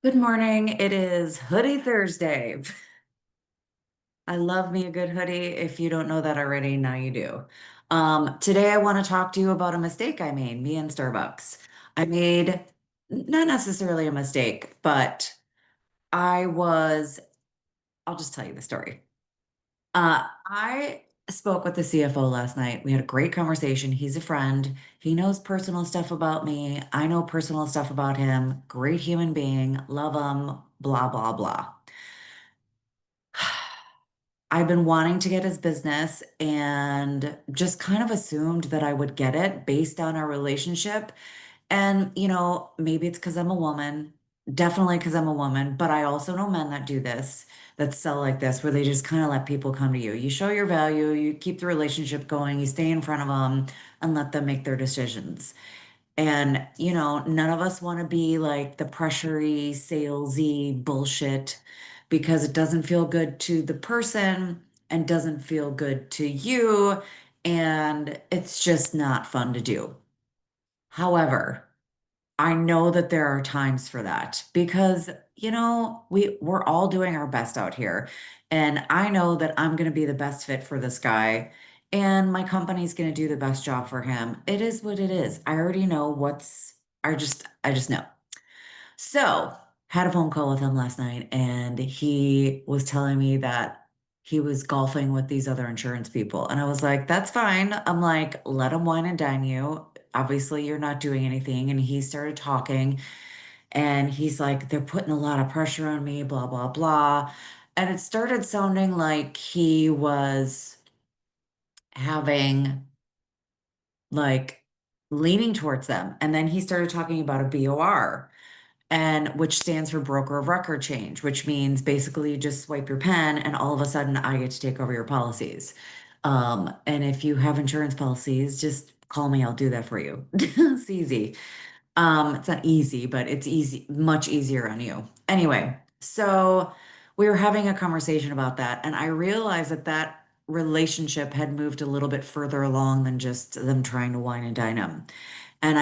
Good morning. It is Hoodie Thursday. I love me a good hoodie. If you don't know that already, now you do. Today I want to talk to you about a mistake I made, me and Starbucks. I made not necessarily a mistake, but I was, I'll just tell you the story. I spoke with the CFO last night. We had a great conversation. He's a friend. He knows personal stuff about me. I know personal stuff about him. Great human being. Love him. Blah, blah, blah. I've been wanting to get his business and just kind of assumed that I would get it based on our relationship. And, maybe it's because I'm a woman, definitely because I'm a woman, but I also know men that do this, that sell like this, where they just kind of let people come to you. You show your value, you keep the relationship going, you stay in front of them and let them make their decisions. And, none of us want to be like the pressury, salesy bullshit because it doesn't feel good to the person and doesn't feel good to you. And it's just not fun to do. However, I know that there are times for that because, we're all doing our best out here. And I know that I'm going to be the best fit for this guy and my company's going to do the best job for him. It is what it is. I already know I just know. So, had a phone call with him last night and he was telling me that he was golfing with these other insurance people. And I was like, that's fine. I'm like, let him wine and dine you. Obviously, you're not doing anything. And he started talking and he's like, they're putting a lot of pressure on me, blah, blah, blah. And it started sounding like he was having like leaning towards them. And then he started talking about a BOR, and which stands for broker of record change, which means basically you just swipe your pen and all of a sudden I get to take over your policies. And if you have insurance policies, just call me, I'll do that for you. It's easy. It's not easy, but it's easy, much easier on you. Anyway, so we were having a conversation about that, and I realized that that relationship had moved a little bit further along than just them trying to wine and dine him. And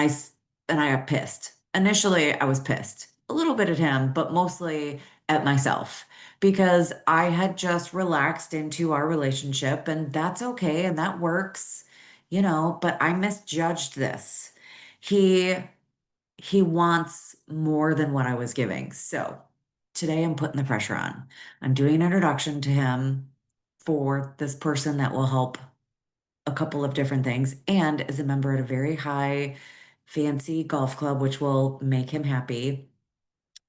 and I got pissed. Initially, I was pissed a little bit at him, but mostly at myself because I had just relaxed into our relationship, and that's okay, and that works, but I misjudged this. He he wants more than what I was giving. So today I'm putting the pressure on. I'm doing an introduction to him for this person that will help a couple of different things and is a member at a very high fancy golf club, which will make him happy.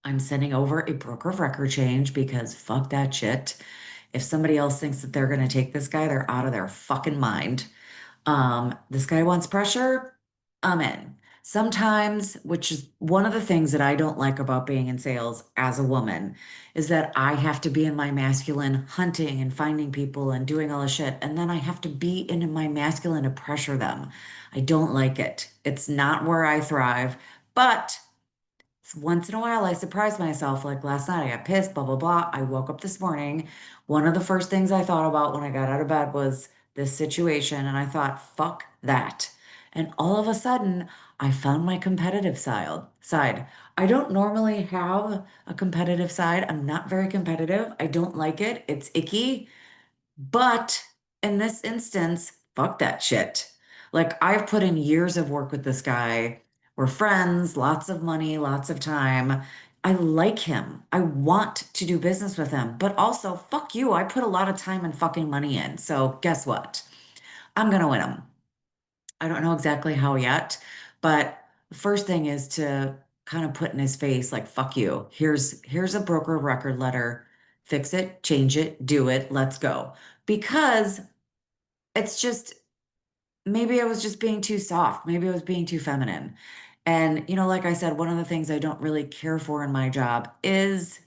I'm sending over a broker of record change because fuck that shit. If somebody else thinks that they're going to take this guy, they're out of their fucking mind. This guy wants pressure. I'm in. Sometimes, which is one of the things that I don't like about being in sales as a woman, is that I have to be in my masculine hunting and finding people and doing all the shit. And then I have to be in my masculine to pressure them. I don't like it. It's not where I thrive. But once in a while, I surprise myself. Like last night, I got pissed, blah, blah, blah. I woke up this morning. One of the first things I thought about when I got out of bed was this situation. And I thought, fuck that. And all of a sudden, I found my competitive side. I don't normally have a competitive side. I'm not very competitive. I don't like it. It's icky. But in this instance, fuck that shit. Like I've put in years of work with this guy. We're friends, lots of money, lots of time. I like him. I want to do business with him. But also, fuck you. I put a lot of time and fucking money in. So guess what? I'm gonna win him. I don't know exactly how yet, but the first thing is to kind of put in his face like, fuck you. Here's a broker of record letter. Fix it, change it, do it, let's go. Because it's just maybe I was just being too soft. Maybe I was being too feminine. And, like I said, one of the things I don't really care for in my job is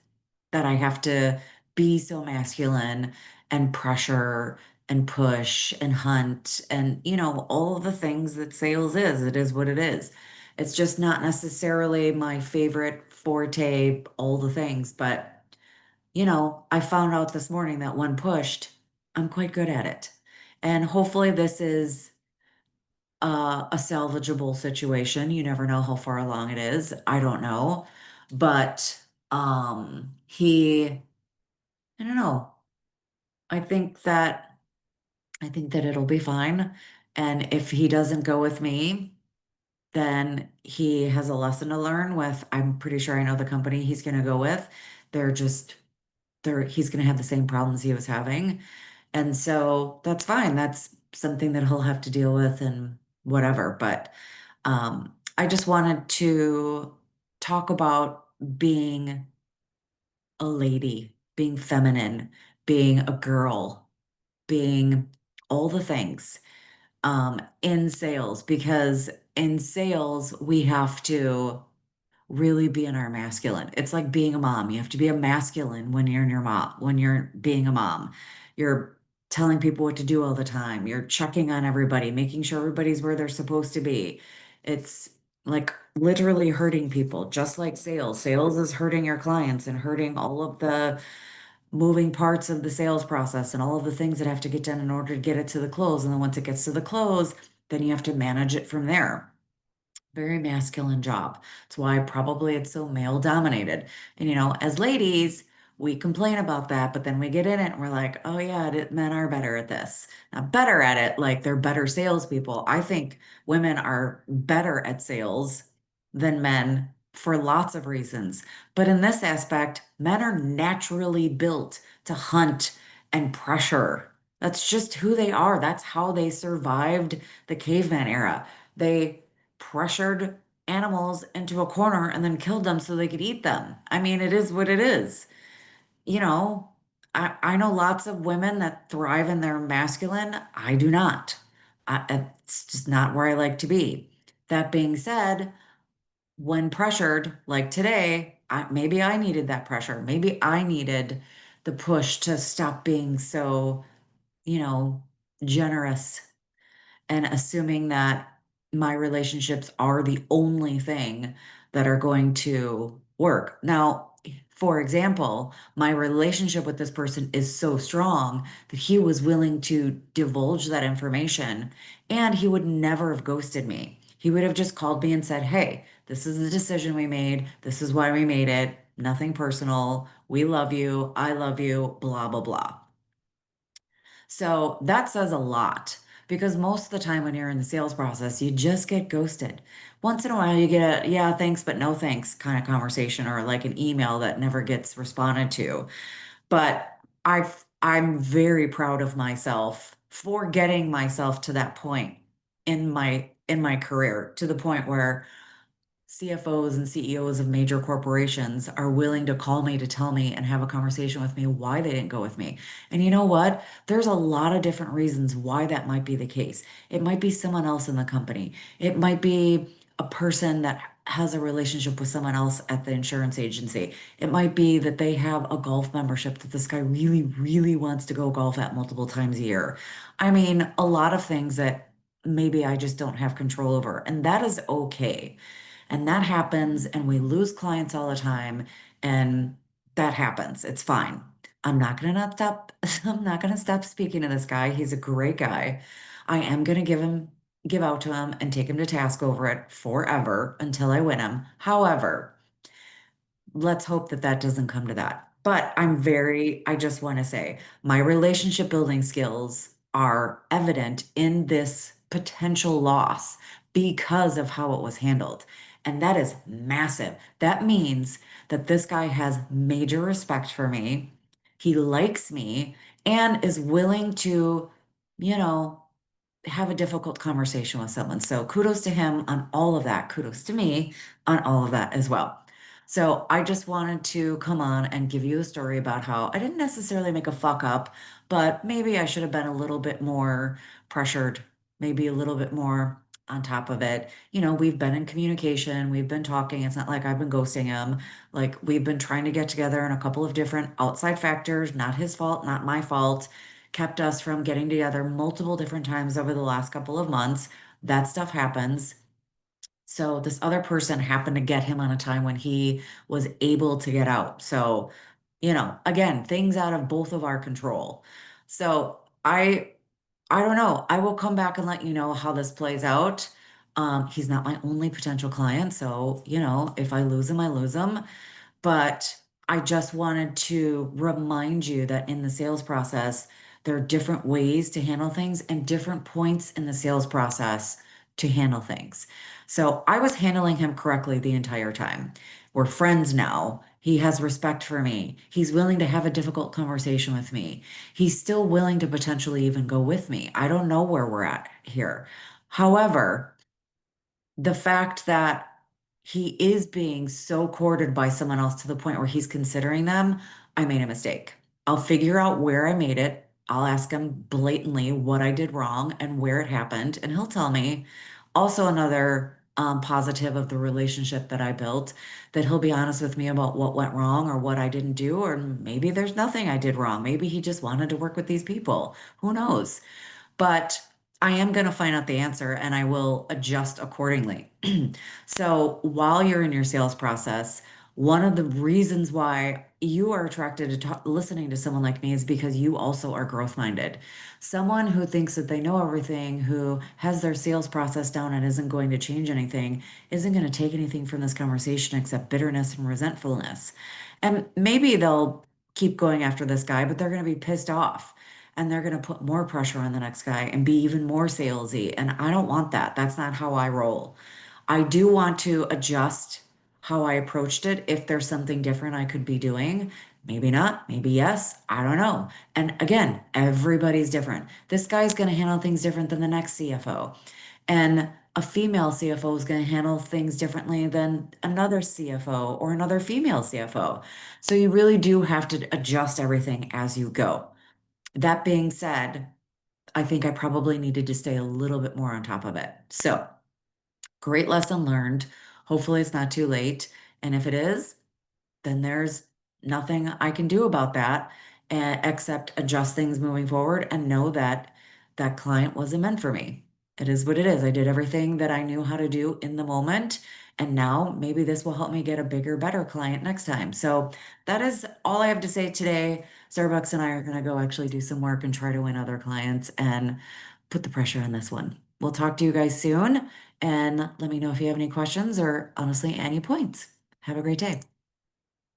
that I have to be so masculine and pressure and push and hunt and, all of the things that sales is. It is what it is. It's just not necessarily my favorite forte, all the things, but I found out this morning that when pushed, I'm quite good at it. And hopefully this is a salvageable situation. You never know how far along it is. I don't know. But He, I don't know. I think that I think that it'll be fine. And if he doesn't go with me, then he has a lesson to learn with, I'm pretty sure I know the company he's going to go with. They're just, he's going to have the same problems he was having. And so that's fine. That's something that he'll have to deal with and whatever. But I just wanted to talk about being a lady, being feminine, being a girl, being all the things in sales, because in sales, we have to really be in our masculine. It's like being a mom. You have to be a masculine when you're in your mom, when you're being a mom. You're telling people what to do all the time. You're checking on everybody, making sure everybody's where they're supposed to be. It's like literally hurting people, just like sales. Sales is hurting your clients and hurting all of the moving parts of the sales process and all of the things that have to get done in order to get it to the close. And then once it gets to the close, then you have to manage it from there. Very masculine job. That's why probably it's so male dominated. And as ladies, we complain about that, but then we get in it and we're like, oh yeah, men are better at this. Not better at it, like they're better salespeople. I think women are better at sales than men for lots of reasons. But in this aspect, men are naturally built to hunt and pressure. That's just who they are. That's how they survived the caveman era. They pressured animals into a corner and then killed them so they could eat them. I mean, it is what it is. You know, I know lots of women that thrive in their masculine. I do not. It's just not where I like to be. That being said, when pressured, like today, maybe I needed that pressure. Maybe I needed the push to stop being so, you know, generous and assuming that my relationships are the only thing that are going to work. Now, for example, my relationship with this person is so strong that he was willing to divulge that information and he would never have ghosted me. He would have just called me and said, "Hey, this is the decision we made. This is why we made it. Nothing personal. We love you. I love you, blah, blah, blah." So that says a lot because most of the time when you're in the sales process, you just get ghosted. Once in a while, you get a yeah, thanks, but no thanks kind of conversation or like an email that never gets responded to. But I'm very proud of myself for getting myself to that point in my career, to the point where CFOs and CEOs of major corporations are willing to call me to tell me and have a conversation with me why they didn't go with me. And you know what? There's a lot of different reasons why that might be the case. It might be someone else in the company. It might be a person that has a relationship with someone else at the insurance agency. It might be that they have a golf membership that this guy really, really wants to go golf at multiple times a year. I mean, a lot of things that maybe I just don't have control over, and that is okay. And that happens, and we lose clients all the time, and that happens. It's fine. I'm not gonna not stop, I'm not gonna stop speaking to this guy. He's a great guy. I am gonna give out to him and take him to task over it forever until I win him. However, let's hope that that doesn't come to that. But I just want to say, my relationship building skills are evident in this potential loss because of how it was handled. And that is massive. That means that this guy has major respect for me. He likes me and is willing to, you know, have a difficult conversation with someone. So kudos to him on all of that. Kudos to me on all of that as well. So I just wanted to come on and give you a story about how I didn't necessarily make a fuck up, but maybe I should have been a little bit more pressured, maybe a little bit more on top of it. We've been in communication, we've been talking. It's not like I've been ghosting him. Like we've been trying to get together, and a couple of different outside factors, not his fault, not my fault, kept us from getting together multiple different times over the last couple of months. That stuff happens. So this other person happened to get him on a time when he was able to get out. So, again, things out of both of our control. So I don't know. I will come back and let you know how this plays out. He's not my only potential client, so if I lose him, I lose him. But I just wanted to remind you that in the sales process, there are different ways to handle things and different points in the sales process to handle things. So I was handling him correctly the entire time. We're friends now. He has respect for me. He's willing to have a difficult conversation with me. He's still willing to potentially even go with me. I don't know where we're at here. However, the fact that he is being so courted by someone else to the point where he's considering them, I made a mistake. I'll figure out where I made it. I'll ask him blatantly what I did wrong and where it happened, and he'll tell me. Also, another positive of the relationship that I built, that he'll be honest with me about what went wrong or what I didn't do, or maybe there's nothing I did wrong. Maybe he just wanted to work with these people. Who knows? But I am going to find out the answer and I will adjust accordingly. So while you're in your sales process, one of the reasons why you are attracted to listening to someone like me is because you also are growth minded. Someone who thinks that they know everything, who has their sales process down and isn't going to change anything, isn't going to take anything from this conversation except bitterness and resentfulness. And maybe they'll keep going after this guy, but they're going to be pissed off and they're going to put more pressure on the next guy and be even more salesy. And I don't want that. That's not how I roll. I do want to adjust how I approached it if there's something different I could be doing. Maybe not, maybe yes, I don't know. And again, everybody's different. This guy's going to handle things different than the next CFO. And a female CFO is going to handle things differently than another CFO or another female CFO. So you really do have to adjust everything as you go. That being said, I think I probably needed to stay a little bit more on top of it. So, great lesson learned. Hopefully, it's not too late. And if it is, then there's nothing I can do about that except adjust things moving forward and know that that client wasn't meant for me. It is what it is. I did everything that I knew how to do in the moment. And now maybe this will help me get a bigger, better client next time. So that is all I have to say today. Starbucks and I are going to go actually do some work and try to win other clients and put the pressure on this one. We'll talk to you guys soon and let me know if you have any questions or honestly any points. Have a great day.